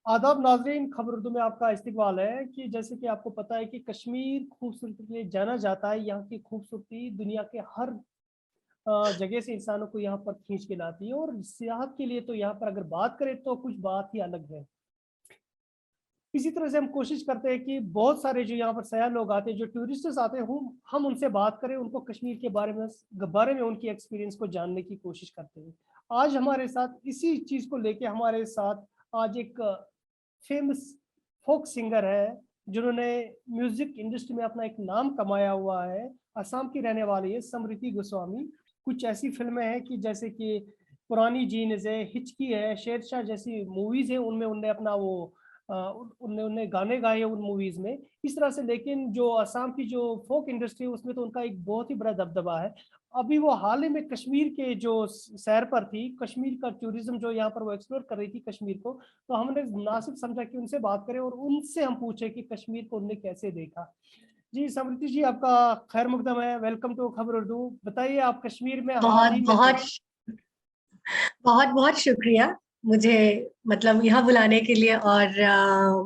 आदाब नाजरीन, खबर उर्दू में आपका इस्तकबाल है। कि जैसे कि आपको पता है कि कश्मीर खूबसूरती के लिए जाना जाता है। यहाँ की खूबसूरती दुनिया के हर जगह से इंसानों को यहाँ पर खींच के लाती है, और सियाहत के लिए तो यहाँ पर अगर बात करें तो कुछ बात ही अलग है। इसी तरह से हम कोशिश करते हैं कि बहुत सारे जो यहाँ पर सयाह लोग आते हैं, जो टूरिस्ट्स आते हैं, हम उनसे बात करें, उनको कश्मीर के बारे में उनकी एक्सपीरियंस को जानने की कोशिश करते हैं। आज हमारे साथ इसी चीज़ को लेके हमारे साथ आज एक फेमस फोक सिंगर है, जिन्होंने म्यूजिक इंडस्ट्री में अपना एक नाम कमाया हुआ है। असम की रहने वाली है समृति गोस्वामी। कुछ ऐसी फिल्में हैं कि जैसे कि पुरानी जीन्स है, हिचकी है, शेरशाह जैसी मूवीज है, उनमें उनने अपना वो उनने उनने गाने गाए हैं उन मूवीज में। इस तरह से, लेकिन जो असम की जो फोक इंडस्ट्री है उसमें तो उनका एक बहुत ही बड़ा दबदबा है। अभी वो हाल ही में कश्मीर के जो सैर पर थी, कश्मीर का टूरिज्म जो यहाँ पर वो एक्सप्लोर कर रही थी कश्मीर को, तो हमने मुनासिब समझा कि उनसे बात करें और उनसे हम पूछे कि कश्मीर को उनने कैसे देखा। जी समृति जी, आपका खैर मकदम है, वेलकम टू खबर उर्दू। बताइए, आप कश्मीर में हाल बहुत ही में थे। बहुत बहुत बहुत शुक्रिया मुझे मतलब यहाँ बुलाने के लिए और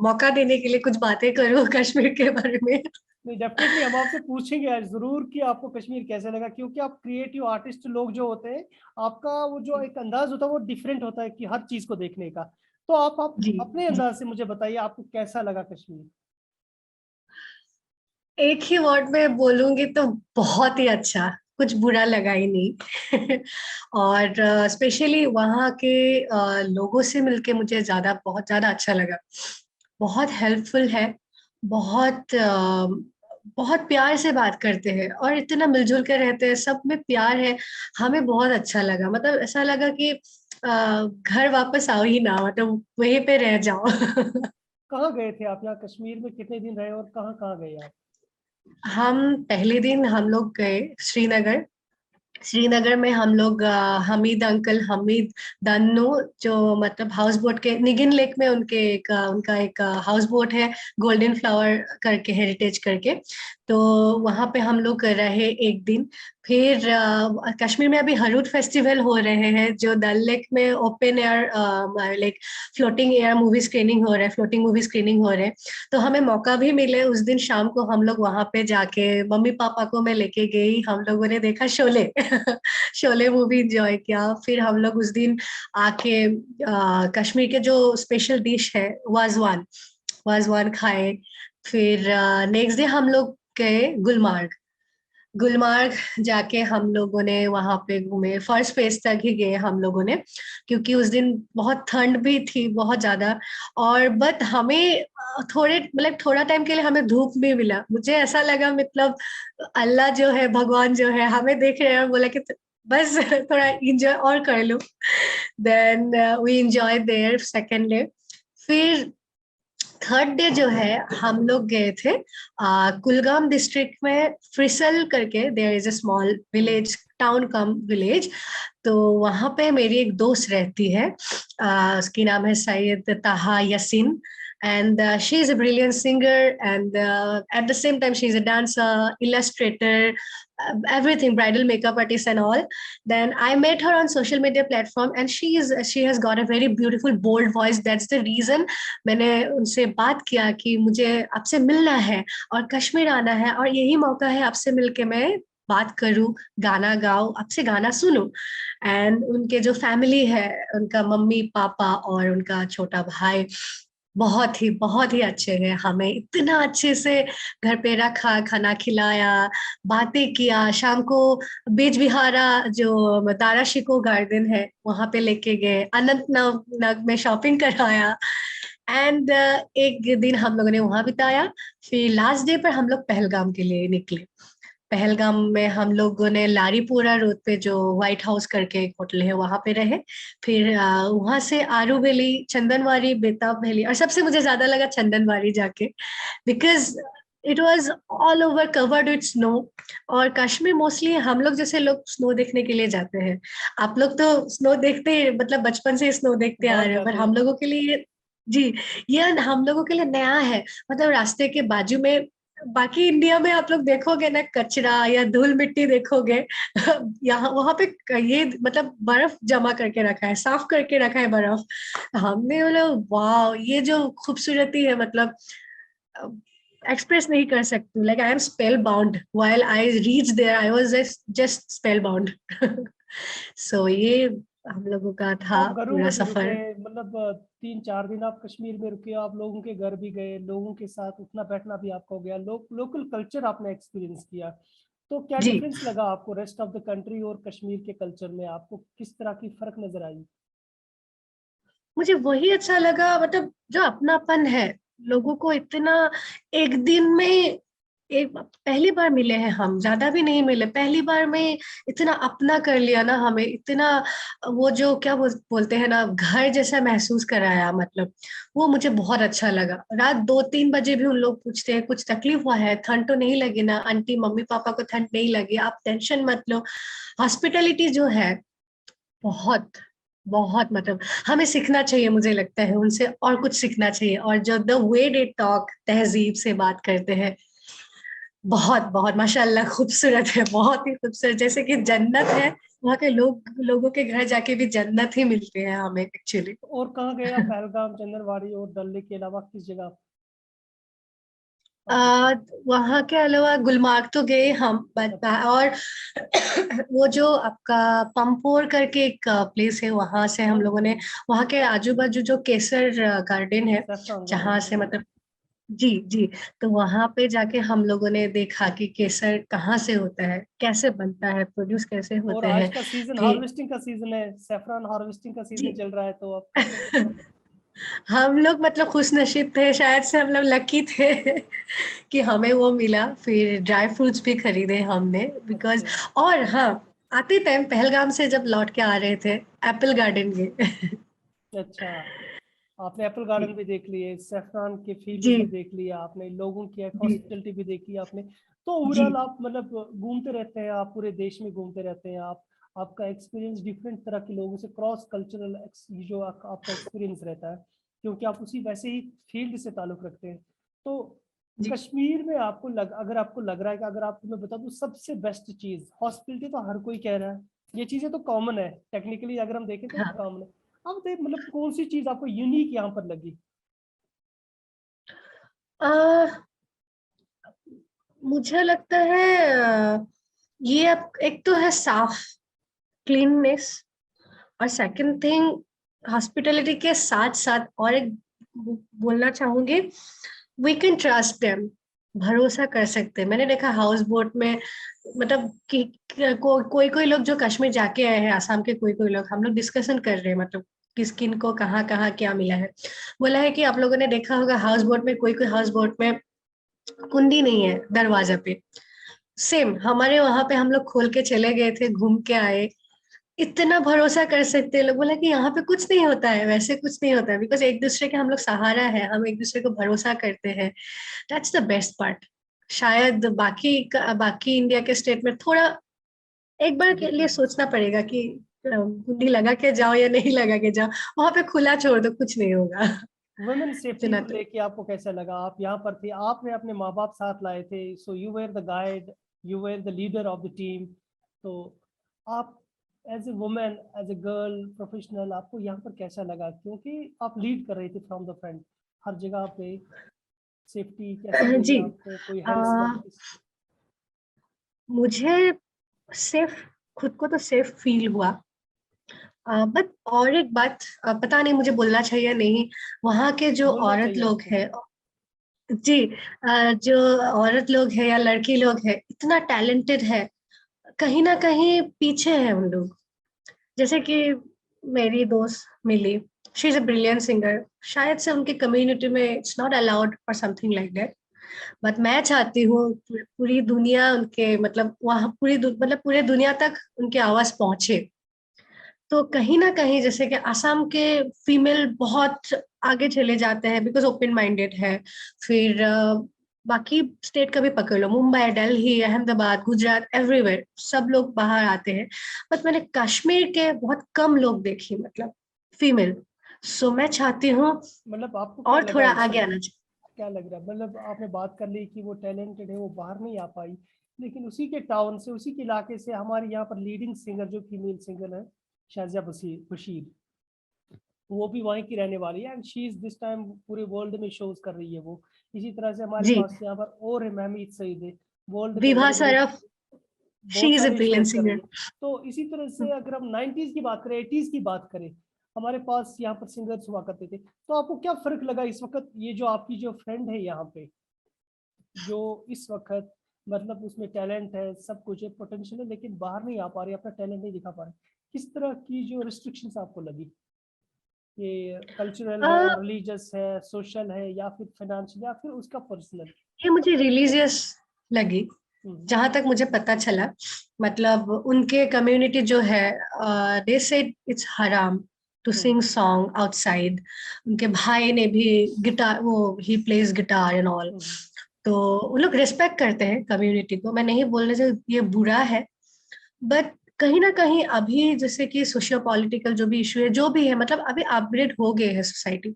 मौका देने के लिए कुछ बातें करूँ कश्मीर के बारे में। नहीं, डेफिनेटली हम आपसे पूछेंगे आज जरूर कि आपको कश्मीर कैसे लगा, क्योंकि आप क्रिएटिव आर्टिस्ट लोग जो होते हैं, आपका वो जो एक अंदाज होता है वो डिफरेंट होता है कि हर चीज को देखने का। तो आप जी अपने जी। अंदाज से मुझे बताइए, आपको कैसा लगा कश्मीर। एक ही वर्ड में बोलूंगी तो बहुत ही अच्छा, कुछ बुरा लगा ही नहीं। और स्पेशली वहाँ के लोगों से मिलके मुझे बहुत ज्यादा अच्छा लगा। बहुत हेल्पफुल है। बहुत बहुत प्यार से बात करते हैं और इतना मिलजुल के रहते हैं, सब में प्यार है। हमें बहुत अच्छा लगा, मतलब ऐसा लगा कि घर वापस आओ ही ना, मतलब वहीं पे रह जाओ। कहाँ गए थे आप, यहाँ कश्मीर में कितने दिन रहे और कहाँ कहाँ गए आप। हम पहले दिन हम लोग गए श्रीनगर। श्रीनगर में हम लोग हमीद दन्नू, जो मतलब हाउस बोट के निगिन लेक में उनका एक हाउस बोट है, गोल्डन फ्लावर करके, हेरिटेज करके। तो वहां पे हम लोग रहे एक दिन। फिर कश्मीर में अभी हरूद फेस्टिवल हो रहे हैं, जो डल लेक में open air like floating air movie screening हो रहा है, फ्लोटिंग मूवी स्क्रीनिंग हो रहे हैं। तो हमें मौका भी मिले, उस दिन शाम को हम लोग वहां पे जाके, मम्मी पापा को मैं लेके गई, हम लोगों ने देखा शोले। शोले मूवी एंजॉय किया। फिर हम लोग उस दिन आके कश्मीर के जो स्पेशल डिश है वाजवान, वाजवान खाए। फिर नेक्स्ट डे हम लोग गए गुलमार्ग। गुलमार्ग जाके हम लोगों ने वहां पे घूमे, फर्स्ट फेज तक ही गए हम लोगों ने, क्योंकि उस दिन बहुत ठंड भी थी, बहुत ज्यादा। और बट हमें थोड़े मतलब थोड़ा टाइम के लिए हमें धूप भी मिला, मुझे ऐसा लगा मतलब अल्लाह जो है, भगवान जो है, हमें देख रहे हैं और बोला कि बस थोड़ा इंजॉय और कर लो। Then we enjoy there second day. फिर थर्ड डे जो है हम लोग गए थे कुलगाम डिस्ट्रिक्ट में, फ्रिसल करके, there is a small village, town cum village. तो वहां पे मेरी एक दोस्त रहती है, उसकी नाम है सैयद ताहा Yasin. And she is a brilliant singer, and at the same time she is a dancer, illustrator, everything, bridal makeup artist and all. Then I met her on social media platform, and she has got a very beautiful bold voice. That's the reason मैंने उनसे बात किया कि मुझे आपसे मिलना है और कश्मीर आना है, और यही मौका है आपसे मिलके मैं बात करूं, गाना गाऊं, आपसे गाना सुनूं। एंड उनके जो फैमिली है, उनका मम्मी पापा और उनका छोटा भाई बहुत ही अच्छे हैं। हमें इतना अच्छे से घर पे रखा, खाना खिलाया, बातें किया। शाम को बीज विहारा, जो तारा शिको गार्डन है, वहां पे लेके गए, अनंतनाग में शॉपिंग कराया। एंड एक दिन हम लोगों ने वहां बिताया। फिर लास्ट डे पर हम लोग पहलगाम के लिए निकले। पहलगाम में हम लोगों ने लारीपोरा रोड पे, जो व्हाइट हाउस करके एक होटल है, वहां पे रहे। फिर वहां से आरू वैली, चंदनवारी, बेताब वैली, और सबसे मुझे ज्यादा लगा चंदनवारी जाके, because it was all over covered with snow. और कश्मीर मोस्टली हम लोग जैसे लोग स्नो देखने के लिए जाते हैं। आप लोग तो स्नो देखते हैं, मतलब बचपन से स्नो देखते आ बहुत रहे हैं, पर जाते हम हैं। लोगों के लिए जी, ये हम लोगों के लिए नया है। मतलब रास्ते के बाजू में बाकी इंडिया में आप लोग देखोगे ना कचरा या धूल मिट्टी देखोगे, यहाँ वहां पे ये मतलब बर्फ जमा करके रखा है, साफ करके रखा है बर्फ। हमने बोला वाह, ये जो खूबसूरती है मतलब एक्सप्रेस नहीं कर सकती। Like I am spellbound while I reach there, I was just spellbound. So ये हम लोगों का तो था आप घरों पूरा में भी रुके, सफर। मतलब 3-4 दिन आप कश्मीर में रुके, आप लोगों के घर भी गए, लोगों के साथ उठना बैठना भी आपका हो गया, लोकल कल्चर आपने एक्सपीरियंस किया। तो क्या जी, डिफरेंस लगा आपको रेस्ट ऑफ द कंट्री और कश्मीर के कल्चर में? आपको किस तरह की फर्क नजर आई? मुझे वही अच्छा लगा, मतलब जो अपनापन है लोगों को इतना। एक दिन में एक पहली बार मिले हैं हम, ज्यादा भी नहीं मिले, पहली बार में इतना अपना कर लिया ना हमें, इतना वो जो क्या बोलते हैं ना, घर जैसा महसूस कराया, मतलब वो मुझे बहुत अच्छा लगा। रात 2-3 बजे भी उन लोग पूछते हैं कुछ तकलीफ हुआ है, ठंड तो नहीं लगी ना आंटी, मम्मी पापा को ठंड नहीं लगी, आप टेंशन मत लो। हॉस्पिटैलिटी जो है बहुत बहुत मतलब हमें सीखना चाहिए, मुझे लगता है उनसे और कुछ सीखना चाहिए। और जो द वे दे टॉक, तहजीब से बात करते हैं, बहुत बहुत माशाल्लाह खूबसूरत है, बहुत ही खूबसूरत, जैसे कि जन्नत है। वहाँ के लोगों के घर जाके भी जन्नत ही मिलते हैं हमें एक्चुअली। और कहाँ गए आप? पहलगाम, चंदनवाड़ी और डल लेक के अलावा किस जगह आप रुके? आ, वहाँ के अलावा गुलमार्ग तो गए हम, बट अच्छा। और वो जो आपका पंपोर करके एक प्लेस है, वहां से हम लोगों ने, वहाँ के आजू बाजू जो केसर गार्डन है, सैफरन जहाँ गार्डन, से हाँ। मतलब जी जी, तो वहां पे जाके हम लोगों ने देखा कि केसर कहाँ से होता है, कैसे बनता है, प्रोड्यूस कैसे और होते आज हैं। का सीजन फिर हार्वेस्टिंग का सीजन है, सैफरन हार्वेस्टिंग का जी, सीजन चल रहा है, तो आप कैसे? हम लोग मतलब खुश नसीब थे, शायद से हम लोग लकी थे कि हमें वो मिला। फिर ड्राई फ्रूट्स भी खरीदे हमने, बिकॉज अच्छा। और हाँ, आते टाइम पहलगाम से जब लौट के आ रहे थे, एप्पल गार्डन गए। अच्छा, आपने एप्पल जी गार्डन भी देख लिए, सेफ्रॉन के फील्ड जी भी देख लिया आपने, लोगों की जी हॉस्पिटलिटी भी देखी आपने। तो जी ओवरऑल आप मतलब घूमते रहते हैं, आप पूरे देश में घूमते रहते हैं आप, आपका एक्सपीरियंस डिफरेंट तरह के लोगों से क्रॉस कल्चरल जो आपका एक्सपीरियंस रहता है, क्योंकि आप उसी वैसे ही फील्ड से ताल्लुक रखते हैं। तो जी। कश्मीर में अगर आपको लग रहा है कि अगर आपको मैं बता दूं सबसे बेस्ट चीज, हॉस्पिटलिटी तो हर कोई कह रहा है, ये चीजें तो कॉमन है, टेक्निकली अगर हम देखें तो हाँ, कॉमन है। अब देख मतलब कौन सी चीज आपको यूनिक यहाँ पर लगी? आ, मुझे लगता है ये अब एक तो है साफ, क्लीननेस, और सेकंड थिंग हॉस्पिटैलिटी के साथ साथ और एक बोलना चाहूंगी, वी कैन ट्रस्ट देम, भरोसा कर सकते हैं। मैंने देखा हाउस बोट में, मतलब कोई कोई लोग जो कश्मीर जाके आए हैं, आसाम के कोई कोई लोग, हम लोग डिस्कशन कर रहे हैं मतलब किस किन को कहाँ कहाँ क्या मिला है। बोला है कि आप लोगों ने देखा होगा हाउस बोट में, कोई कोई हाउस बोट में कुंडी नहीं है दरवाजा पे। सेम हमारे वहां पे हम लोग खोल के चले गए थे, घूम के आए, इतना भरोसा कर सकते हैं लोग। बोला कि यहाँ पे कुछ नहीं होता है, वैसे कुछ नहीं होता है, बिकॉज एक दूसरे के हम लोग सहारा है, हम एक दूसरे को भरोसा करते हैं। That's the best part. शायद बाकी इंडिया के स्टेट में थोड़ा एक बार के लिए डिफरेंट। सोचना पड़ेगा कि कुंडी लगा के जाओ या नहीं लगा के जाओ, वहां पे खुला छोड़ दो कुछ नहीं होगा। वुमेन सेफ्टी इतना को तो लेके आपको कैसा लगा? आप यहाँ पर थे, आपने अपने माँ बाप साथ लाए थे, so you were the guide, you were the leader of the team. तो आप as a women, as a girl professional, आपको यहाँ पर कैसा लगा, क्योंकि आप लीड कर रहे थे फ्रॉम द फ्रंट हर जगह पे? सेफ्टी कैसी लगी जी, आपको? कोई आ, हेल्थ का? मुझे सेफ, खुद को तो सेफ फील हुआ। बट और एक बात, पता नहीं मुझे बोलना चाहिए या नहीं, वहाँ के जो बोलना औरत चाहिए लोग आपको। हैं, जी, जो औरत लोग हैं या लड़की लोग हैं, इतना टैलेंटेड है, कहीं ना कहीं पीछे है उन लोग। जैसे कि मेरी दोस्त मिली, she is a brilliant singer, शायद से उनकी कम्युनिटी में इट्स नॉट अलाउड और समथिंग लाइक दैट, बट मैं चाहती हूँ पूरी दुनिया उनके मतलब वहाँ मतलब पूरे दुनिया तक उनकी आवाज पहुंचे। तो कहीं ना कहीं जैसे कि आसाम के फीमेल बहुत आगे चले जाते हैं, बिकॉज ओपन माइंडेड है। फिर बाकी स्टेट का भी पकड़ लो, मुंबई, दिल्ली, अहमदाबाद, गुजरात, एवरीवेयर सब लोग बाहर आते हैं। बट मैंने कश्मीर के बहुत कम लोग देखी, मतलब फीमेल। सो मैं चाहती हूँ मतलब आपको क्या और लगा थोड़ा आगे इसमें? आना चाहिए। क्या लग रहा है, मतलब आपने बात कर ली कि वो टैलेंटेड है, वो बाहर नहीं आ पाई, लेकिन उसी के टाउन से, उसी के इलाके से हमारे यहाँ पर लीडिंग सिंगर जो फीमेल सिंगर है, शाजिया बशीर, वो भी वहीं की रहने वाली है, and she is this time पूरे वर्ल्ड में शोज कर रही है वो। इसी तरह से हमारे जी, पास यहाँ पर और है महमीद सईद है, वर्ल्ड में विभा बड़े बड़े सराफ, शी बहुत इज अ सारे ब्रिलियंट शोज कर रही सिंगर। है। तो इसी तरह से अगर हम 90s की बात करें, 80s की बात करें, हमारे पास यहाँ पर सिंगर्स हुआ करते थे, तो आपको क्या फर्क लगा इस वक्त, ये जो आपकी जो फ्रेंड है यहाँ पे, जो इस वक्त मतलब उसमें टैलेंट है, सब कुछ है, पोटेंशियल है, लेकिन बाहर नहीं आ पा रही, अपना टैलेंट नहीं दिखा पा रही, किस तरह की जो रिस्ट्रिक्शंस आपको लगी? ये कल्चरल है, रिलीजियस है, सोशल है, या फिर फाइनेंशियल, या फिर उसका पर्सनल? ये मुझे रिलीजियस लगी, हम्म। जहां तक मुझे पता चला। मतलब उनके कम्युनिटी जो है, दे सेड इट्स हराम to hmm. Sing song outside. उनके भाई ने भी गिटार, वो ही plays guitar and all. Hmm. तो उन लोग रिस्पेक्ट करते हैं कम्युनिटी को, मैं नहीं बोलने से ये बुरा है, बट कहीं ना कहीं अभी जैसे कि सोशियो पॉलिटिकल जो भी इशू है, जो भी है, मतलब अभी अपग्रेड हो गए है सोसाइटी।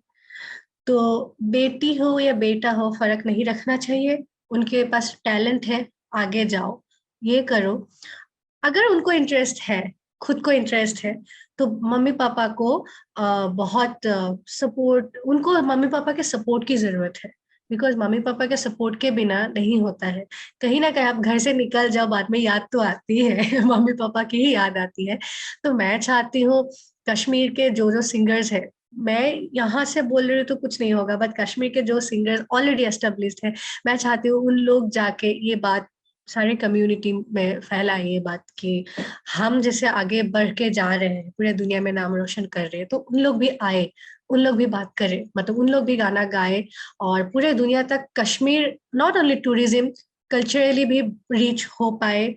तो बेटी हो या बेटा हो, फर्क नहीं रखना चाहिए। उनके पास टैलेंट है, आगे जाओ, ये करो। अगर उनको इंटरेस्ट है, खुद को इंटरेस्ट है, तो मम्मी पापा को बहुत सपोर्ट, उनको मम्मी पापा के सपोर्ट की जरूरत है। बिकॉज मम्मी पापा के सपोर्ट के बिना नहीं होता है। कहीं ना कहीं आप घर से निकल जाओ, बाद में याद तो आती है मम्मी पापा की ही याद आती है। तो मैं चाहती हूँ कश्मीर के जो जो सिंगर्स है, मैं यहाँ से बोल रही हूँ तो कुछ नहीं होगा, बट कश्मीर के जो सिंगर्स ऑलरेडी एस्टेब्लिश्ड है, मैं चाहती हूँ उन लोग जाके ये बात सारे कम्युनिटी में फैलाए, ये बात कि हम जैसे आगे बढ़ के जा रहे हैं, पूरे दुनिया में नाम रोशन कर रहे हैं, तो उन लोग भी आए, उन लोग भी बात करें, मतलब उन लोग भी गाना गाए, और पूरे दुनिया तक Kashmir not only tourism, culturally भी रीच हो पाए।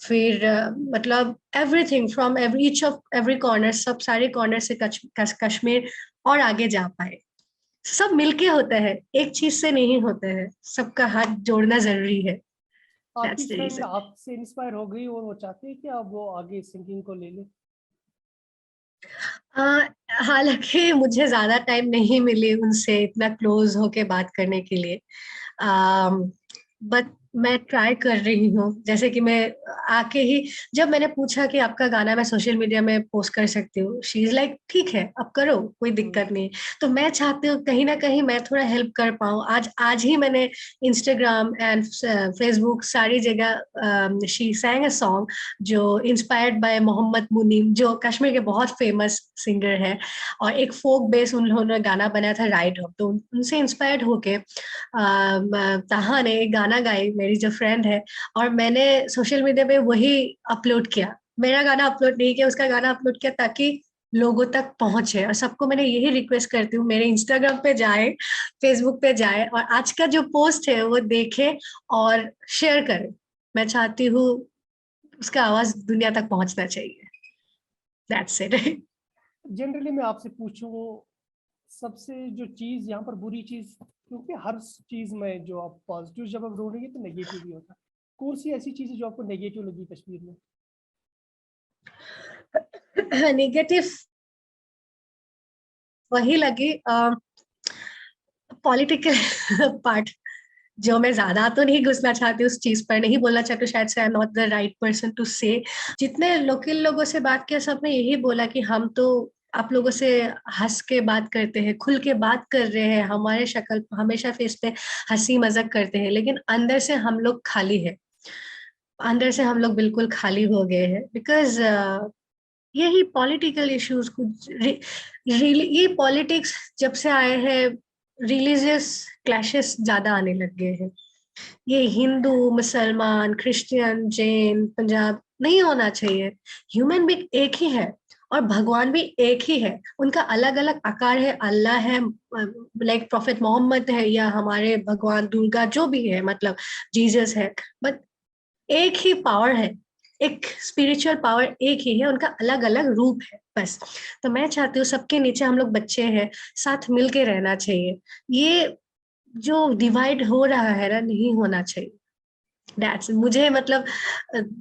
फिर मतलब everything from every each of every corner, सब सारे कॉर्नर से कश्मीर और आगे जा पाए। सब मिलके होता है, एक चीज से नहीं होता है, सबका हाथ जोड़ना जरूरी है। आपकी दैट्स द फ्रेंड रीजन। आपसे इंस्पायर हो गई और वो चाहती है कि अब वो आगे सिंगिंग को ले ले? हालांकि मुझे ज्यादा टाइम नहीं मिली उनसे इतना क्लोज होके बात करने के लिए, बट मैं ट्राई कर रही हूँ। जैसे कि मैं आके ही, जब मैंने पूछा कि आपका गाना मैं सोशल मीडिया में पोस्ट कर सकती हूँ, शी इज लाइक ठीक है आप करो, कोई दिक्कत नहीं। तो मैं चाहती हूँ कहीं ना कहीं मैं थोड़ा हेल्प कर पाऊँ। आज आज ही मैंने इंस्टाग्राम एंड फेसबुक सारी जगह शी सैंग अ सॉन्ग जो इंस्पायर्ड बाय मोहम्मद मुनीम, जो कश्मीर के बहुत फेमस सिंगर है, और एक फोक बेस उन्होंने गाना बनाया था राइट हो। तो उनसे इंस्पायर्ड होके ताहा ने एक गाना गाई, मेरी जो फ्रेंड है, और मैंने सोशल मीडिया पे वही अपलोड किया। मेरा गाना अपलोड नहीं किया, उसका गाना अपलोड किया, ताकि लोगों तक पहुंचे। और सबको मैंने यही रिक्वेस्ट करती हूँ, मेरे इंस्टाग्राम पे जाए, फेसबुक पे जाए, और आज का जो पोस्ट है वो देखे और शेयर करे। मैं चाहती हूँ उसका आवाज दुनिया तक पहुंचना चाहिए। That's it. जनरली मैं आपसे पूछूं, सबसे जो चीज यहाँ पर बुरी चीज, क्योंकि हर चीज में जो आप पॉजिटिव जब आप ढूंढेंगे तो नेगेटिव भी होता है, कौन सी ऐसी चीज है जो आपको नेगेटिव लगी कश्मीर में? नेगेटिव वही लगी, पॉलिटिकल पार्ट, जो मैं ज्यादा तो नहीं घुसना चाहती उस चीज पर, नहीं बोलना चाहती, शायद से I am not the right person to say. जितने लोकल लोगों से बात किया, सबने यही बोला कि हम तो आप लोगों से हंस के बात करते हैं, खुल के बात कर रहे हैं, हमारे शक्ल हमेशा फेस पे हंसी मजाक करते हैं, लेकिन अंदर से हम लोग खाली है। अंदर से हम लोग बिल्कुल खाली हो गए हैं, बिकॉज यही पॉलिटिकल इश्यूज कुछ ये पॉलिटिक्स जब से आए हैं, रिलीजियस क्लैशेस ज्यादा आने लग गए हैं। ये हिंदू मुसलमान क्रिश्चियन जैन पंजाब नहीं होना चाहिए। ह्यूमन बीइंग एक ही है, और भगवान भी एक ही है। उनका अलग अलग आकार है, अल्लाह है, लाइक प्रॉफेट मोहम्मद है, या हमारे भगवान दुर्गा जो भी है, मतलब जीसस है, बट एक ही पावर है, एक स्पिरिचुअल पावर एक ही है, उनका अलग अलग रूप है बस। तो मैं चाहती हूँ सबके नीचे हम लोग बच्चे हैं, साथ मिलके रहना चाहिए। ये जो डिवाइड हो रहा है ना, नहीं होना चाहिए। दैट्स मुझे मतलब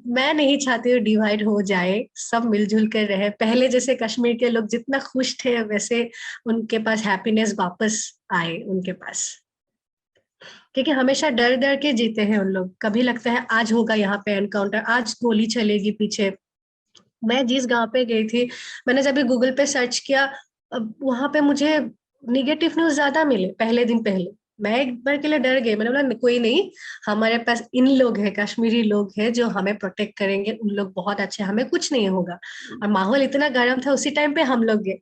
मैं नहीं चाहती हूँ डिवाइड हो जाए, सब मिलजुल कर रहे। पहले जैसे कश्मीर के लोग जितना खुश थे, वैसे उनके पास हैप्पीनेस वापस आए उनके पास। क्योंकि हमेशा डर डर के जीते हैं उन लोग। कभी लगता है आज होगा यहाँ पे एनकाउंटर, आज गोली चलेगी पीछे। मैं जिस गांव पे गई थी, मैंने जब भी गूगल पे सर्च किया, वहां पे मुझे निगेटिव न्यूज ज्यादा मिले पहले दिन पहले। मैं एक बार के लिए डर गई, मैंने बोला कोई नहीं, हमारे पास इन लोग हैं, कश्मीरी लोग हैं जो हमें प्रोटेक्ट करेंगे, उन लोग बहुत अच्छे हैं, हमें कुछ नहीं होगा। और माहौल इतना गर्म था उसी टाइम पे हम लोग गए,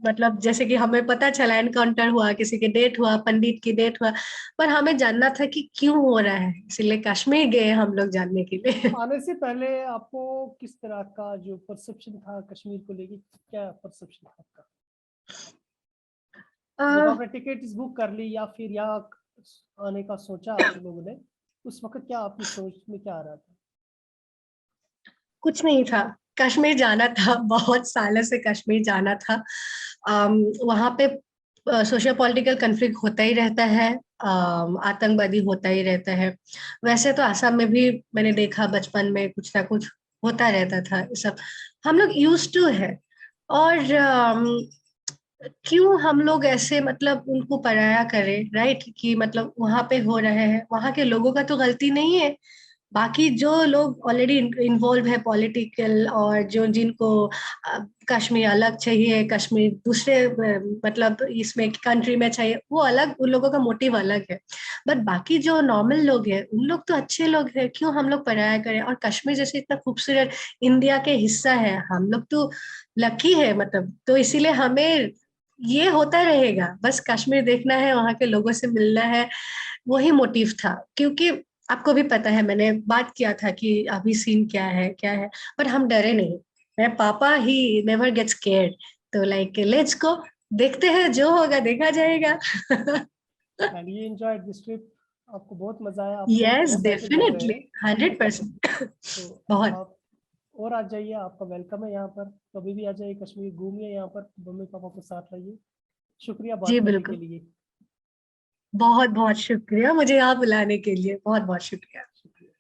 मतलब जैसे कि हमें पता चला एनकाउंटर हुआ, किसी की डेथ हुआ, पंडित की डेथ हुआ, पर हमें जानना था कि क्यों हो रहा है, इसलिए कश्मीर गए हम लोग जानने के लिए। आने से पहले आपको किस तरह का जो परसेप्शन था कश्मीर को लेके, क्या परसेप्शन था आपका जब आपने टिकट बुक कर ली या फिर यहाँ आने का सोचा आप लोगों ने, उस वक्त क्या आपकी सोच में क्या आ रहा था? कुछ नहीं था, कश्मीर जाना था, बहुत सालों से कश्मीर जाना था। वहां पे सोशियो पॉलिटिकल कन्फ्लिक्ट होता ही रहता है, आतंकवादी होता ही रहता है। वैसे तो आसाम में भी मैंने देखा बचपन में कुछ ना कुछ होता रहता था, ये सब हम लोग यूज टू है। और क्यों हम लोग ऐसे मतलब उनको पराया करें, राइट? कि मतलब वहां पे हो रहे हैं, वहां के लोगों का तो गलती नहीं है। बाकी जो लोग ऑलरेडी इन्वॉल्व है पॉलिटिकल, और जो जिनको कश्मीर अलग चाहिए, कश्मीर दूसरे मतलब इसमें कंट्री में चाहिए, वो अलग, उन लोगों का मोटिव अलग है। बट बाकी जो नॉर्मल लोग हैं उन लोग तो अच्छे लोग हैं, क्यों हम लोग पराया करें? और कश्मीर जैसे इतना खूबसूरत इंडिया के हिस्सा है, हम लोग तो लकी है मतलब, तो इसीलिए हमें ये होता रहेगा, बस कश्मीर देखना है, वहां के लोगों से मिलना है, वही मोटिव था। क्योंकि आपको भी पता है, मैंने बात किया था कि अभी सीन क्या है क्या है, पर हम डरे नहीं। मेरे पापा ही नेवर गेट स्केयर्ड, तो लाइक लेट्स गो, देखते हैं जो होगा देखा जाएगा। And you enjoyed this trip, आपको बहुत मजा आया, आप बहुत यस एक्साइटेड लग रहे डेफिनेटली, हैं। 100%। तो बहुत। आप और आ जाइए, आपका वेलकम है यहाँ पर, कभी भी आ जाइए कश्मीर घूमिए, यहाँ पर मम्मी पापा को साथ लाइए। शुक्रिया जी बात करने के बिल्कुल, लिए। बहुत बहुत शुक्रिया मुझे यहाँ बुलाने के लिए, बहुत बहुत शुक्रिया। शुक्रिया।